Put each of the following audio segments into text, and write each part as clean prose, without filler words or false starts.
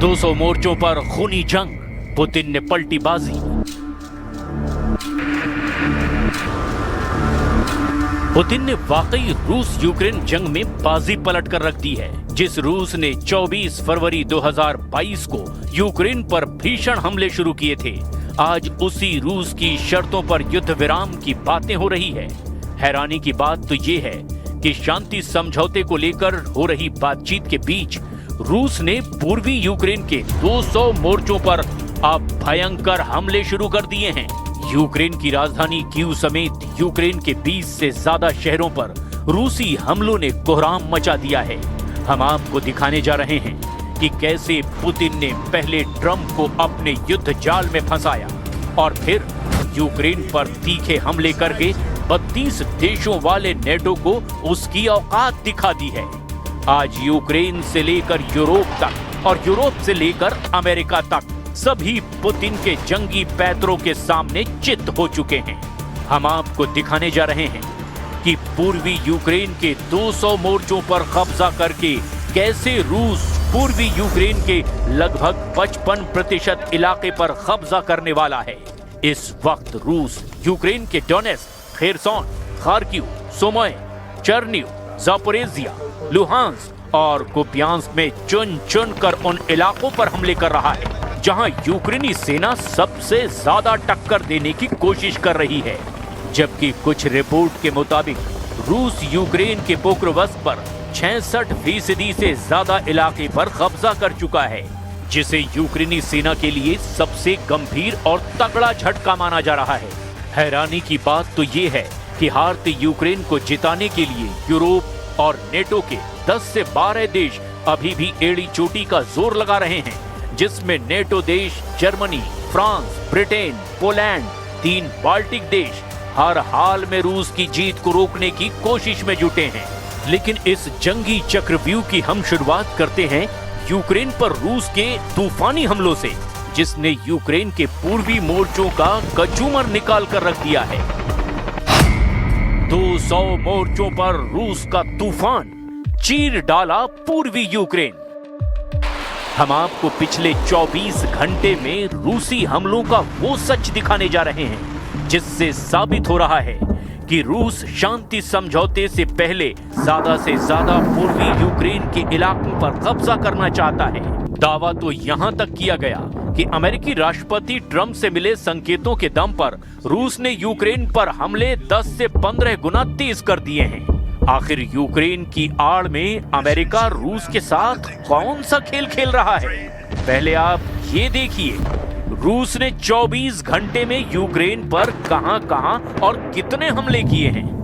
200 मोर्चों पर खूनी जंग, पुतिन ने पलटी बाजी। पुतिन ने वाकई रूस यूक्रेन जंग में बाजी पलट कर रख दी है। जिस रूस ने 24 फरवरी 2022 को यूक्रेन पर भीषण हमले शुरू किए थे, आज उसी रूस की शर्तों पर युद्ध विराम की बातें हो रही है। हैरानी की बात तो ये है कि शांति समझौते को लेकर हो रही बातचीत के बीच रूस ने पूर्वी यूक्रेन के 200 मोर्चों पर अब भयंकर हमले शुरू कर दिए हैं। यूक्रेन की राजधानी कीव समेत यूक्रेन के 20 से ज्यादा शहरों पर रूसी हमलों ने कोहराम मचा दिया है। हम आपको दिखाने जा रहे हैं कि कैसे पुतिन ने पहले ट्रंप को अपने युद्ध जाल में फंसाया और फिर यूक्रेन पर तीखे हमले करके 32 देशों वाले नेटो को उसकी औकात दिखा दी है। आज यूक्रेन से लेकर यूरोप तक और यूरोप से लेकर अमेरिका तक सभी पुतिन के जंगी पैतरों के सामने चित हो चुके हैं। हम आपको दिखाने जा रहे हैं कि पूर्वी यूक्रेन के 200 मोर्चों पर कब्जा करके कैसे रूस पूर्वी यूक्रेन के लगभग 55% इलाके पर कब्जा करने वाला है। इस वक्त रूस यूक्रेन के Donetsk, Kherson, Kharkiv, Sumy, Chernihiv, Zaporizhzhia, Luhansk और कुपियांस्क में चुन चुन कर उन इलाकों पर हमले कर रहा है जहां यूक्रेनी सेना सबसे ज्यादा टक्कर देने की कोशिश कर रही है। जबकि कुछ रिपोर्ट के मुताबिक रूस यूक्रेन के पोक्रोवस्क पर 66% से ज्यादा इलाके पर कब्जा कर चुका है, जिसे यूक्रेनी सेना के लिए सबसे गंभीर और तगड़ा झटका माना जा रहा है। हैरानी की बात तो ये है कि हारते यूक्रेन को जिताने के लिए यूरोप और नेटो के 10 से 12 देश अभी भी एड़ी चोटी का जोर लगा रहे हैं, जिसमें नेटो देश Germany, France, Britain, Poland, 3 Baltic देश हर हाल में रूस की जीत को रोकने की कोशिश में जुटे हैं। लेकिन इस जंगी चक्रव्यूह की हम शुरुआत करते हैं यूक्रेन पर रूस के तूफानी हमलों से, जिसने यूक्रेन के पूर्वी मोर्चों का कचूमर निकाल कर रख दिया है। 200 मोर्चों पर रूस का तूफान चीर डाला पूर्वी यूक्रेन। हम आपको पिछले 24 घंटे में रूसी हमलों का वो सच दिखाने जा रहे हैं जिससे साबित हो रहा है कि रूस शांति समझौते से पहले ज्यादा से ज्यादा पूर्वी यूक्रेन के इलाकों पर कब्जा करना चाहता है। दावा तो यहां तक किया गया कि अमेरिकी राष्ट्रपति ट्रंप से मिले संकेतों के दम पर रूस ने यूक्रेन पर हमले 10 से 15 गुना तेज कर दिए हैं। आखिर यूक्रेन की आड़ में अमेरिका रूस के साथ कौन सा खेल खेल रहा है? पहले आप ये देखिए, रूस ने 24 घंटे में यूक्रेन पर कहां-कहां और कितने हमले किए हैं।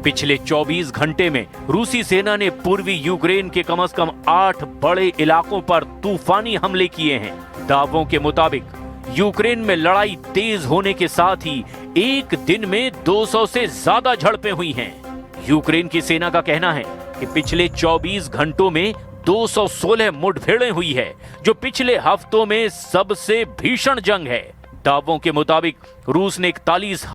पिछले 24 घंटे में रूसी सेना ने पूर्वी यूक्रेन के कम से कम 8 बड़े इलाकों पर तूफानी हमले किए हैं। दावों के मुताबिक यूक्रेन में लड़ाई तेज होने के साथ ही एक दिन में 200 से ज्यादा झड़पें हुई हैं। यूक्रेन की सेना का कहना है कि पिछले 24 घंटों में 216 मुठभेड़ें हुई है, जो पिछले हफ्तों में सबसे भीषण जंग है। दावों के मुताबिक रूस ने 41